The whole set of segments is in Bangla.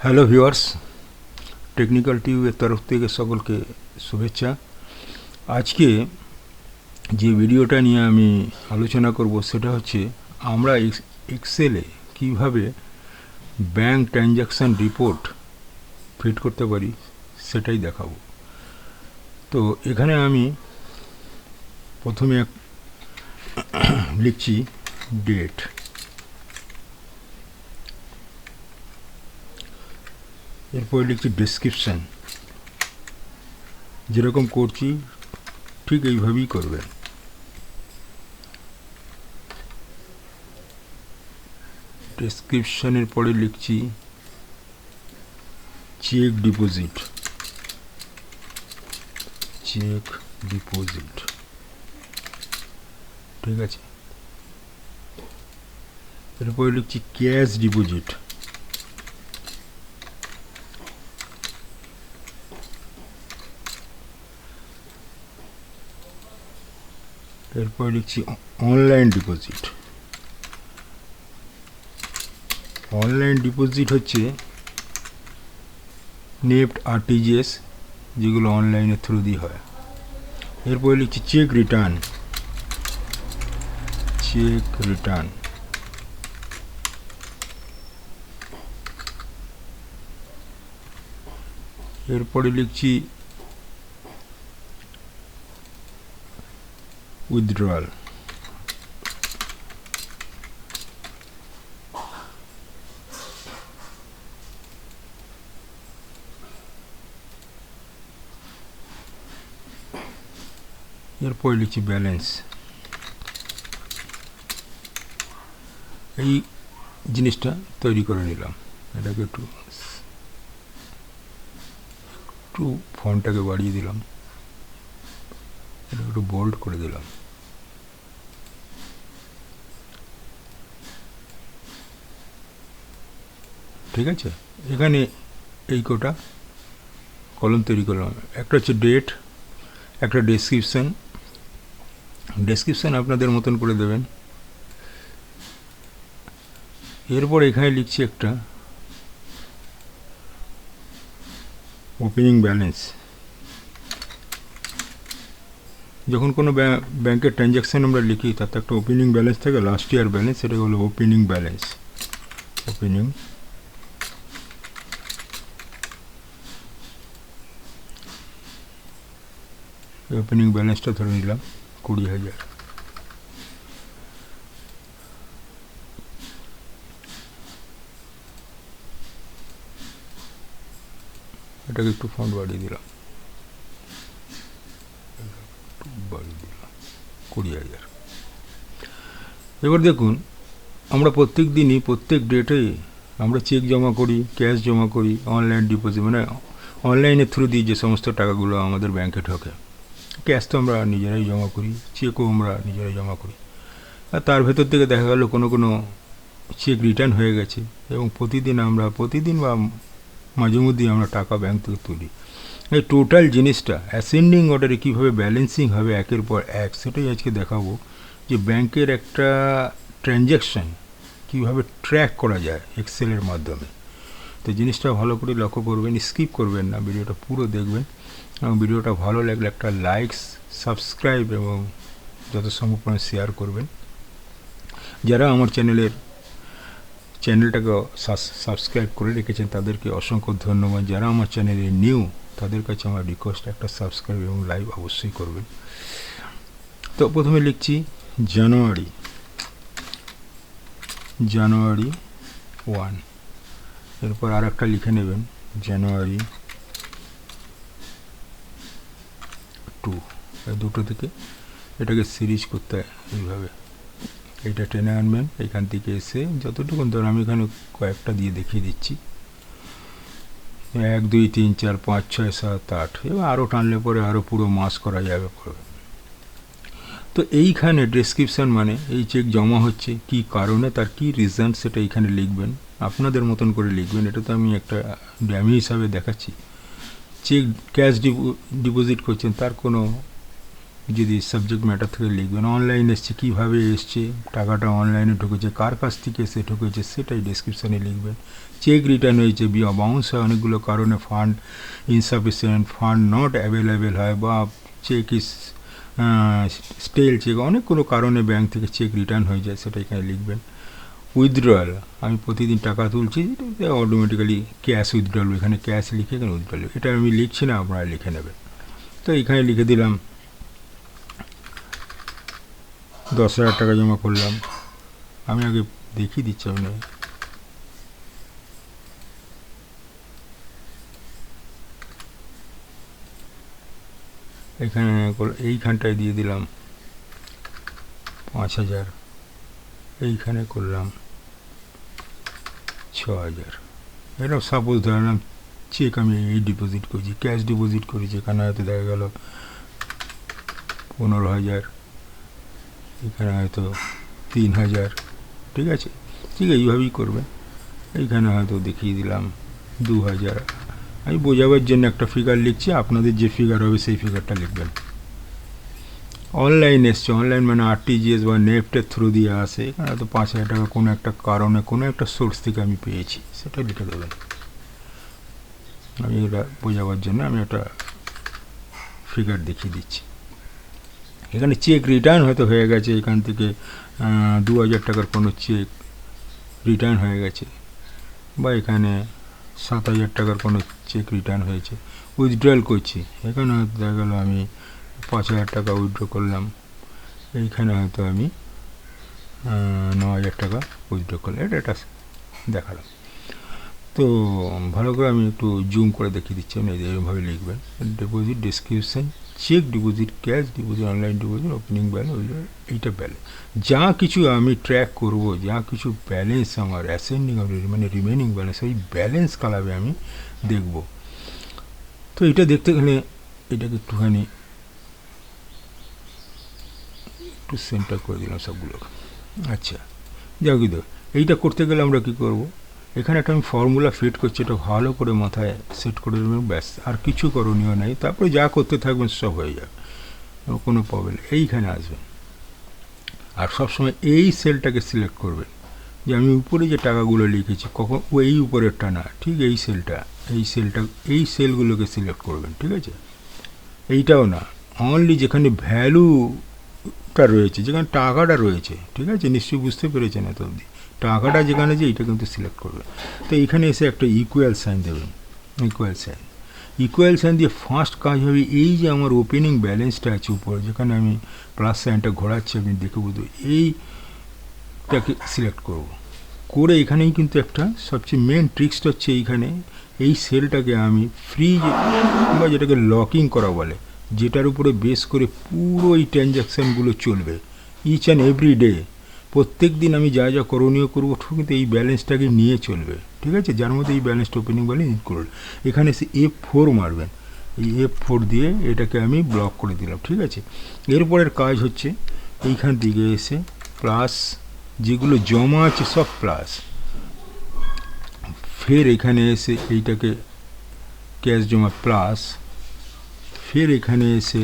হ্যালো ভিউয়ার্স, টেকনিক্যাল টিউবের তরফ থেকে সকলকে শুভেচ্ছা। আজকে যে ভিডিওটা নিয়ে আমি আলোচনা করব সেটা হচ্ছে আমরা এক্সেলে কিভাবে ব্যাংক ট্রানজ্যাকশান রিপোর্ট ফিট করতে পারি সেটাই দেখাবো। তো এখানে আমি প্রথমে লিখছি ডেট, এরপর লিখছি ডেসক্রিপশান। যেরকম করছি ঠিক এইভাবেই করবেন। ডেসক্রিপশানের পরে লিখছি চেক ডিপোজিট, ঠিক আছে। এরপরে লিখছি ক্যাশ ডিপোজিট, এরপর লিখছি অনলাইন ডিপোজিট। অনলাইন ডিপোজিট হচ্ছে নেফট আরটিজিএস, যেগুলো অনলাইনের থ্রু দিয়ে হয়। এরপর লিখছি চেক রিটার্ন, এরপরে লিখছি উইথড্রয়াল, এরপর লিখছি ব্যালেন্স। এই জিনিসটা তৈরি করে নিলাম। এটাকে একটু ফন্টটাকে বাড়িয়ে দিলাম, এটা একটু বোল্ড করে দিলাম। ঠিক আছে, এখানে এই কোটা কলম তৈরি করলাম। একটা হচ্ছে ডেট, একটা ডেসক্রিপশান আপনাদের মতন করে দেবেন। এরপর এখানে লিখছি একটা ওপেনিং ব্যালেন্স। যখন কোনো ব্যাংকের ট্রানজ্যাকশান আমরা লিখি তাতে একটা ওপেনিং ব্যালেন্স থাকে, লাস্ট ইয়ার ব্যালেন্স, সেটা হলো ওপেনিং ব্যালেন্স। ওপেনিং ব্যালেন্সটা ধরে নিলাম 20,000। এটাকে একটু ফন্ট বাড়িয়ে দিলাম, 20,000। এবার দেখুন, আমরা প্রত্যেক দিনই প্রত্যেক ডেটে আমরা চেক জমা করি, ক্যাশ জমা করি, অনলাইন ডিপোজিট, মানে অনলাইনের থ্রু দিয়ে যে সমস্ত টাকাগুলো আমাদের ব্যাংকে ঢোকে। ক্যাশ তো আমরা নিজেরাই জমা করি, চেকও আমরা নিজেরাই জমা করি। আর তার ভেতর থেকে দেখা গেল কোনো চেক রিটার্ন হয়ে গেছে, এবং প্রতিদিন বা মাঝে মধ্যেই আমরা টাকা ব্যাংক থেকে তুলি। এই টোটাল জিনিসটা অ্যাসেন্ডিং অর্ডারে কীভাবে ব্যালেন্সিং হবে একের পর এক, সেটাই আজকে দেখাবো। যে ব্যাংকের একটা ট্রানজ্যাকশান কীভাবে ট্র্যাক করা যায় এক্সেলের মাধ্যমে। তো জিনিসটা ভালো করে লক্ষ্য করবেন, স্কিপ করবেন না, ভিডিওটা পুরো দেখবেন। এবং ভিডিওটা ভালো লাগলে একটা লাইক, সাবস্ক্রাইব এবং যত সম্ভব শেয়ার করবেন। যারা আমার চ্যানেলটাকে সাবস্ক্রাইব করে রেখেছেন তাদেরকে অসংখ্য ধন্যবাদ। যারা আমার চ্যানেলে নিউ তাদের কাছে আমার রিকোয়েস্ট, একটা সাবস্ক্রাইব এবং লাইভ অবশ্যই করবেন। তো প্রথমে লিখছি জানুয়ারি 1, এরপর আর একটা লিখে নেবেন জানুয়ারি 2। এই দুটো থেকে এটাকে সিরিজ করতে হয় এইভাবে, এটা টেনে আনবেন এখান থেকে এসে যতটুকু ধর, আমি এখানে কয়েকটা দিয়ে দেখিয়ে দিচ্ছি, 1, 2, 3, 4, 5, 6, 7, 8, এবং আরও টানলে পরে আরও পুরো মাস করা যাবে। তো এইখানে ডেসক্রিপশান মানে এই চেক জমা হচ্ছে কি কারণে, তার কি রিজন, সেটা এইখানে লিখবেন, আপনাদের মতন করে লিখবেন। এটা তো আমি একটা ড্যামি হিসাবে দেখাচ্ছি। চেক ক্যাশ ডিপোজিট করছেন, তার কোনো যদি সাবজেক্ট ম্যাটার থেকে লিখবেন। অনলাইন এসছে, কীভাবে এসছে, টাকাটা অনলাইনে ঢুকেছে, কার কাছ থেকে এসে ঢুকেছে সেটাই ডেসক্রিপশানে লিখবেন। চেক রিটার্ন হয়েছে, বাউন্স হয় অনেকগুলো কারণে, fund insufficient, fund not available হয়, বা চেক ইস স্টেল চেক, অনেক কোনো কারণে ব্যাংক থেকে চেক রিটার্ন হয়ে যায়, সেটা এখানে লিখবেন। উইথড্রয়াল, আমি প্রতিদিন টাকা তুলছি, অটোমেটিক্যালি ক্যাশ উইথড্রয়াল, এখানে ক্যাশ লিখে এখানে উইথড্রয়াল, এটা আমি লিখছি না, আপনারা লিখে নেবেন। তো এখানে লিখে দিলাম 10,000 টাকা জমা করলাম। আমি আগে দেখিয়ে দিচ্ছি আপনাকে, এখানে এইখানটায় দিয়ে দিলাম 5,000, এইখানে করলাম 6,000। এটা সাপোজ ধরলাম চেক আমি এই ডিপোজিট করছি, ক্যাশ ডিপোজিট করেছি, এখানে হয়তো দেখা গেল 15,000, এখানে হয়তো 3,000, ঠিক আছে। ঠিক এইভাবেই করবেন। এইখানে হয়তো দেখিয়ে দিলাম 2,000, আমি বোঝাবার জন্য একটা ফিগার লিখছি, আপনাদের যে ফিগার হবে সেই ফিগারটা লিখবেন। অনলাইন এসছে, অনলাইন মানে আরটিজিএস বা নেফটের থ্রু দিয়ে আসে, এখানে হয়তো 5,000 টাকা কোনো একটা কারণে কোনো একটা সোর্স থেকে আমি পেয়েছি, সেটা লিখে দেবেন। আমি এটা বোঝাবার জন্য আমি একটা ফিগার দেখিয়ে দিচ্ছি। এখানে চেক রিটার্ন হয়তো হয়ে গেছে, এখান থেকে 2,000 টাকার কোনো চেক রিটার্ন হয়ে গেছে, বা এখানে 7,000 টাকার কোনো চেক রিটার্ন হয়েছে। উইথড্রয়াল করছি, এখানে হয়তো দেখা গেলো আমি 5,000 টাকা উইথড্র করলাম, এইখানে হয়তো আমি 9,000 টাকা উইথড্র করলাম, এটা দেখালাম। তো ভালো করে আমি একটু জুম করে দেখিয়ে দিচ্ছি, আপনি এইভাবে লিখবেন। Deposit description, cheque deposit, cash deposit, online deposit, opening balance, এইটা ব্যালেন্স। যা কিছু আমি ট্র্যাক করব, যা কিছু ব্যালেন্স আমার অ্যাসেন্ডিং মানে রিমেনিং ব্যালেন্স, ওই ব্যালেন্স কালাবে আমি দেখব। তো এটা দেখতে গেলে এটাকে একটুখানি একটু সেন্টার করে দিলাম সবগুলো। আচ্ছা, যাও কি এইটা করতে গেলে আমরা কী করব, এখানে একটা আমি ফর্মুলা ফিট করছি, এটা ভালো করে মাথায় সেট করে দেবেন, ব্যাস, আর কিছু করণীয় নেই। তারপরে যা করতে থাকবেন সব হয়ে যাবে, কোনো প্রবলেম। এইখানে আসবেন, আর সবসময় এই সেলটাকে সিলেক্ট করবেন, যে আমি উপরে যে টাকাগুলো লিখেছি, কখন এই উপরেরটা না, ঠিক এই সেলটা, এই সেলগুলোকে সিলেক্ট করবেন, ঠিক আছে। এইটাও না, অনলি যেখানে ভ্যালুটা রয়েছে, যেখানে টাকাটা রয়েছে, ঠিক আছে, নিশ্চয়ই বুঝতে পেরেছেন এত অবধি, টাকাটা যেখানে যে এইটা কিন্তু সিলেক্ট করবে। তো এইখানে এসে একটা ইকুয়াল সাইন দেবেন, ইকুয়াল সাইন দিয়ে ফার্স্ট কাজ হবে, এই যে আমার ওপেনিং ব্যালেন্সটা আছে উপরে, যেখানে আমি প্লাস সাইনটা ঘোরাচ্ছি, আপনি দেখে বুঝতে, এইটাকে সিলেক্ট করে এখানেই কিন্তু একটা সবচেয়ে মেন ট্রিক্সটা হচ্ছে, এইখানে এই সেলটাকে আমি ফ্রিজ বা যেটাকে লকিং করা বলে, যেটার উপরে বেস করে পুরো এই ট্রানজ্যাকশানগুলো চলবে, ইচ অ্যান্ড এভরি ডে, প্রত্যেক দিন আমি যা যা করণীয় করবো কিন্তু এই ব্যালেন্সটাকে নিয়ে চলবে, ঠিক আছে, যার মধ্যে এই ব্যালেন্সটা ওপেনিং ব্যালেন্স ইনক্লুড। এখানে এসে F4 মারবেন, এই F4 দিয়ে এটাকে আমি ব্লক করে দিলাম, ঠিক আছে। এরপরের কাজ হচ্ছে এইখান থেকে এসে প্লাস, যেগুলো জমা আছে সব প্লাস, ফের এখানে এসে এইটাকে ক্যাশ জমা প্লাস, ফের এখানে এসে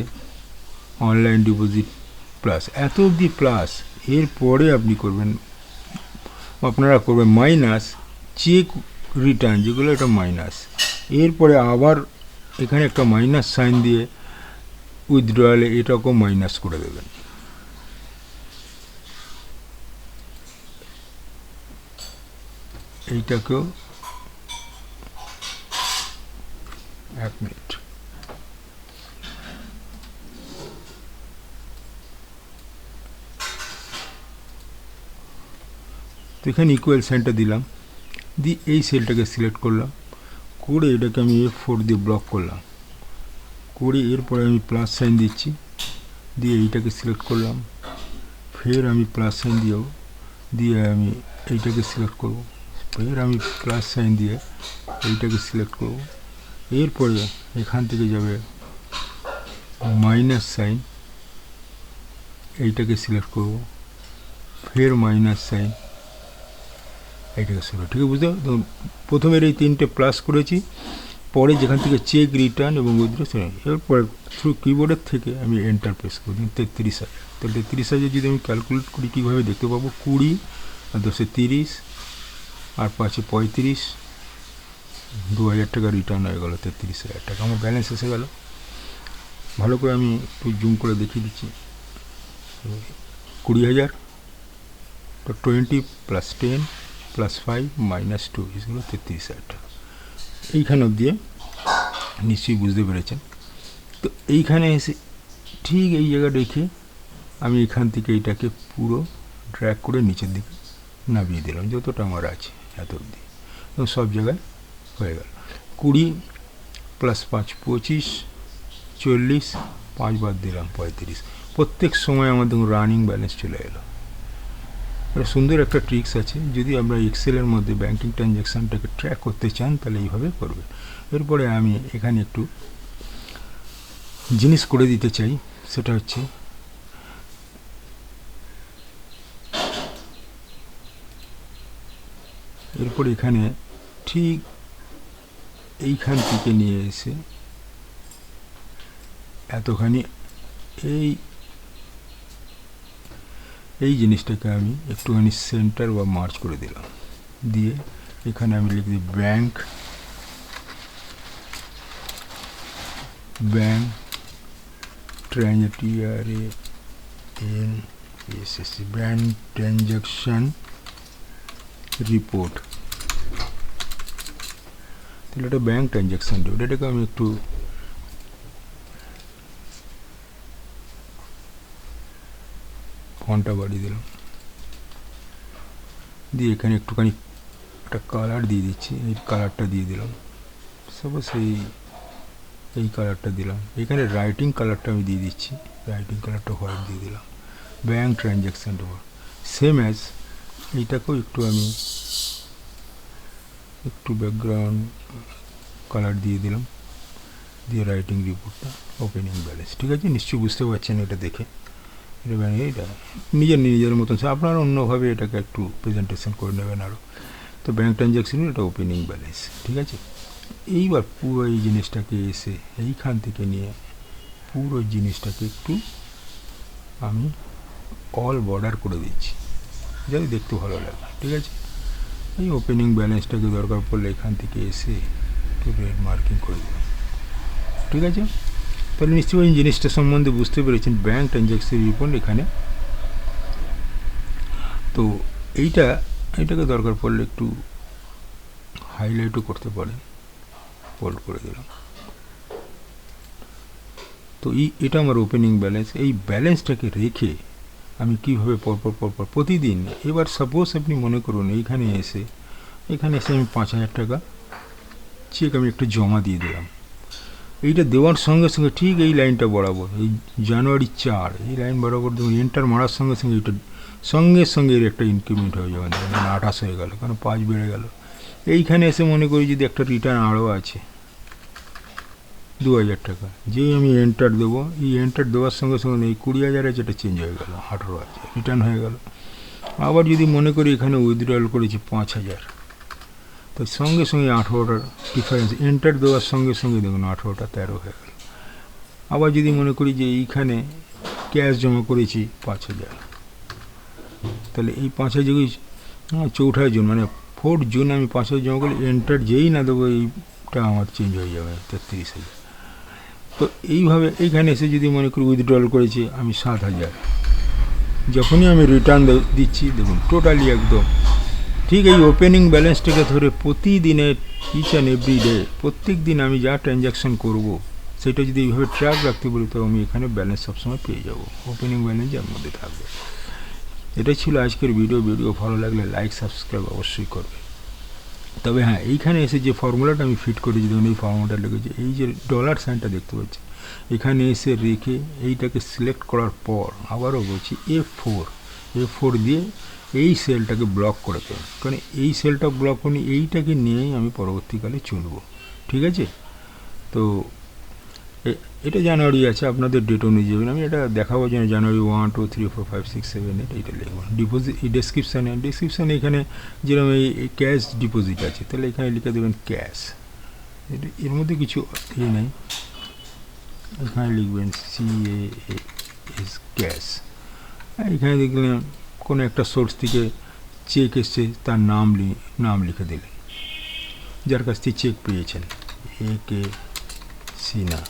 অনলাইন ডিপোজিট প্লাস, এত অবধি প্লাস। এরপরে আপনি করবেন, আপনারা করবেন মাইনাস, চেক রিটার্ন যেগুলো, এটা মাইনাস। এরপরে আবার এখানে একটা মাইনাস সাইন দিয়ে উইথড্রয়ালে এটাকেও মাইনাস করে দেবেন। এইটাকেও 1 মিনিট, তো এখানে ইকুয়াল সাইনটা দিলাম, দিয়ে এই সেলটাকে সিলেক্ট করলাম, করে এটাকে আমি F4 দিয়ে ব্লক করলাম, করে এরপরে আমি প্লাস সাইন দিচ্ছি, দিয়ে এইটাকে সিলেক্ট করলাম, ফের আমি প্লাস সাইন দিয়ে আমি এইটাকে সিলেক্ট করব, ফের আমি প্লাস সাইন দিয়ে এইটাকে সিলেক্ট করব, এরপরে এখান থেকে যাবে মাইনাস সাইন, এইটাকে সিলেক্ট করব, ফের মাইনাস সাইন, এইটাকে সিলেক্ট, ঠিক আছে, বুঝতে। তো প্রথমের এই 3টে প্লাস করেছি, পরে যেখান থেকে চেক রিটার্ন এবং উইথড্র, এরপরে থ্রু কিবোর্ডের থেকে আমি এন্টার প্রেস করি 33,000। তাহলে 33,000 যদি আমি ক্যালকুলেট করি কীভাবে দেখতে পাবো, 20 আর 10 30 আর 5 35, 2,000 টাকা রিটার্ন হয়ে গেলো, 33,000 টাকা আমার ব্যালেন্স এসে গেল। ভালো করে আমি একটু জুম করে দেখিয়ে দিচ্ছি। 20,000 তো 20 + 10 + 5 - 2 এগুলো 33,000 টাকা। এইখানে অবধি নিশ্চয়ই বুঝতে পেরেছেন। তো এইখানে এসে ঠিক এই জায়গা রেখে আমি এখান থেকে এইটাকে পুরো ড্র্যাগ করে নিচের দিকে নামিয়ে দিলাম, যতটা আমার আছে এত অবধি, এবং সব জায়গায় হয়ে গেল। 20 + 5 25, 40, 5 বাদ দিলাম 35। প্রত্যেক সময় আমার দেখুন রানিং ব্যালেন্স চলে এলো। একটা সুন্দর একটা ট্রিক্স আছে, যদি আমরা এক্সেলের মধ্যে ব্যাঙ্কিং ট্রানজ্যাকশানটাকে ট্র্যাক করতে চান তাহলে এইভাবে করবে। এরপরে আমি এখানে একটু জিনিস করে দিতে চাই, সেটা হচ্ছে এরপর এখানে ঠিক এইখান থেকে নিয়ে এসে এতখানি এই জিনিসটাকে আমি একটুখানি সেন্টার বা মার্চ করে দিলাম, দিয়ে এখানে আমি লিখে দিই ব্যাঙ্ক ট্রানজ্যাকশন রিপোর্ট। তাহলে এটা ব্যাঙ্ক ট্রানজ্যাকশন রিপোর্ট, এটাকে আমি একটু ফন্টটা বাড়িয়ে দিলাম, দিয়ে এখানে একটুখানি একটা কালার দিয়ে দিচ্ছি, এই কালারটা দিয়ে দিলাম, সাপোজ এই কালারটা দিলাম। এখানে রাইটিং কালারটা আমি দিয়ে দিচ্ছি, রাইটিং কালারটা হোয়াইট দিয়ে দিলাম। Bank transaction report same as এইটাকেও একটু আমি একটু ব্যাকগ্রাউন্ড কালার দিয়ে দিলাম, দিয়ে রাইটিং রিপোর্টটা ওপেনিং ব্যালেন্স। ঠিক আছে, নিশ্চয়ই বুঝতে পারছেন এটা দেখে। এটা নিজের মতন আপনারা অন্যভাবে এটাকে একটু প্রেজেন্টেশন করে নেবেন আরও। তো ব্যাঙ্ক ট্রানজ্যাকশন এটা ওপেনিং ব্যালেন্স। ঠিক আছে, এইবার পুরো এই জিনিসটাকে এসে এইখান থেকে নিয়ে পুরো জিনিসটাকে একটু আমি অল বর্ডার করে দিচ্ছি, যাতে দেখতে ভালো লাগে। ঠিক আছে, এই ওপেনিং ব্যালেন্সটাকে দরকার পড়লে এখান থেকে এসে একটু রেড মার্কিং করে দিলাম। ঠিক আছে, তাহলে নিশ্চয়ই এই জিনিসটা সম্বন্ধে বুঝতে পেরেছেন, ব্যাঙ্ক ট্রানজ্যাকশন রিপোর্ট এখানে। তো এইটাকে দরকার পড়লে একটু হাইলাইটও করতে পারেন, ফোল্ড করে দিলাম। তো এটা আমার ওপেনিং ব্যালেন্স। এই ব্যালেন্সটাকে রেখে আমি কীভাবে পরপর প্রতিদিন, এবার সাপোজ আপনি মনে করুন এখানে এসে আমি 5,000 টাকা চেক আমি একটু জমা দিয়ে দিলাম। এইটা দেওয়ার সঙ্গে সঙ্গে ঠিক এই লাইনটা বরাবর, এই জানুয়ারি 4 এই লাইন বরাবর দেখুন এন্টার মারার সঙ্গে সঙ্গে এইটা সঙ্গে এর একটা ইনক্রিমেন্ট হয়ে যাবে, 28 হয়ে গেল, কারণ 5 বেড়ে গেল। এইখানে এসে মনে করি যদি একটা রিটার্ন আরও আছে 2,000 টাকা, যেই আমি এন্টার দেবো, এই এন্টার দেওয়ার সঙ্গে সঙ্গে এই 20,000 আছে, এটা চেঞ্জ হয়ে গেল, 18 আছে, রিটার্ন হয়ে গেল। আবার যদি মনে করি এখানে উইথড্রল করেছি 5,000, তো সঙ্গে 18টার ডিফারেন্স, এন্টার দেওয়ার সঙ্গে দেখুন 18টা 13 হয়ে গেল। আবার যদি মনে করি যে এইখানে ক্যাশ জমা করেছি 5,000, তাহলে এই 5,000 4 জুন মানে 4 জুন আমি 5,000 জমা করলে এন্টার যেই না দেবো এইটা আমার চেঞ্জ হয়ে যাবে 33,000। তো এইভাবে এইখানে এসে যদি মনে করি উইথড্রল করেছি আমি 7,000, যখনই আমি রিটার্ন দিচ্ছি দেখুন টোটালি একদম ঠিক এই ওপেনিং ব্যালেন্সটাকে ধরে প্রতিদিনের ইচ অ্যান্ড এভরি ডে প্রত্যেক দিন আমি যা ট্রানজ্যাকশন করব সেটা যদি এইভাবে ট্র্যাক রাখতে পারি, তো আমি এখানে ব্যালেন্স সবসময় পেয়ে যাব, ওপেনিং ব্যালেন্স যার মধ্যে থাকবে। এটাই ছিল আজকের ভিডিও ভালো লাগলে লাইক সাবস্ক্রাইব অবশ্যই করবে। তবে হ্যাঁ, এইখানে এসে যে ফর্মুলাটা আমি ফিট করেছি দেখুন, এই ফর্মুলাটা লিখেছি, এই যে ডলার সাইনটা দেখতে পাচ্ছি এখানে এসে রেখে এইটাকে সিলেক্ট করার পর আবারও বলছি F4 দিয়ে এই সেলটাকে ব্লক করে দেবেন, কারণ এই সেলটা ব্লক করি, এইটাকে নিয়েই আমি পরবর্তীকালে চলব। ঠিক আছে, তো এটা জানুয়ারি আছে, আপনাদের ডেট অনুযায়ী আমি এটা দেখাবো যে জানুয়ারি 1 2 3 4 5 6 7 8 এইটা লিখব। ডিপোজিট ডেসক্রিপশানে যেরকম এই ক্যাশ ডিপোজিট আছে, তাহলে এখানে লিখে দেবেন ক্যাশ, এর মধ্যে কিছু ইয়ে নেই, এখানে লিখবেন CAS ক্যাশ। এখানে দেখলেন কোনো একটা সোর্স থেকে চেক এসছে, তার নাম লিখে দিলেন, যার কাছ থেকে চেক পেয়েছেন, AK সিনহা,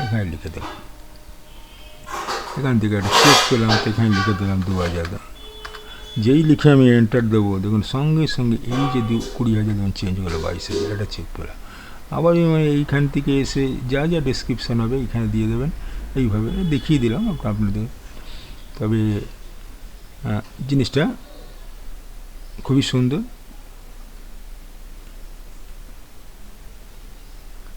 এখানে লিখে দিলাম। এখান থেকে একটা চেক পেলাম, তো এখানে লিখে দিলাম 2000। যেই লিখে আমি এন্টার দেবো, দেখুন সঙ্গে সঙ্গে এই যে 20,000 যখন চেঞ্জ হলো 22,000, একটা চেক পেলাম। আবার এইখান থেকে এসে যা যা ডেসক্রিপশান হবে এখানে দিয়ে দেবেন। এইভাবে দেখিয়ে দিলাম আপনাদের। তবে জিনিসটা খুবই সুন্দর।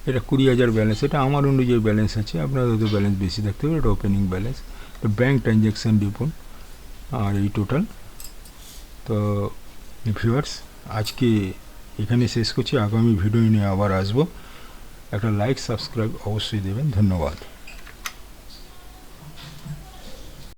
এটা 20,000 ব্যালেন্স, এটা আমার অনুযায়ী ব্যালেন্স আছে, আপনাদের তো ব্যালেন্স বেশি থাকতে হবে। এটা ওপেনিং ব্যালেন্স, তো ব্যাঙ্ক ট্রানজ্যাকশান দেখুন, আর এই টোটাল। তো ভিউয়ার্স, আজকে এখানে শেষ করছি, আগামী ভিডিও নিয়ে আবার আসবো। একটা লাইক সাবস্ক্রাইব অবশ্যই দেবেন। ধন্যবাদ।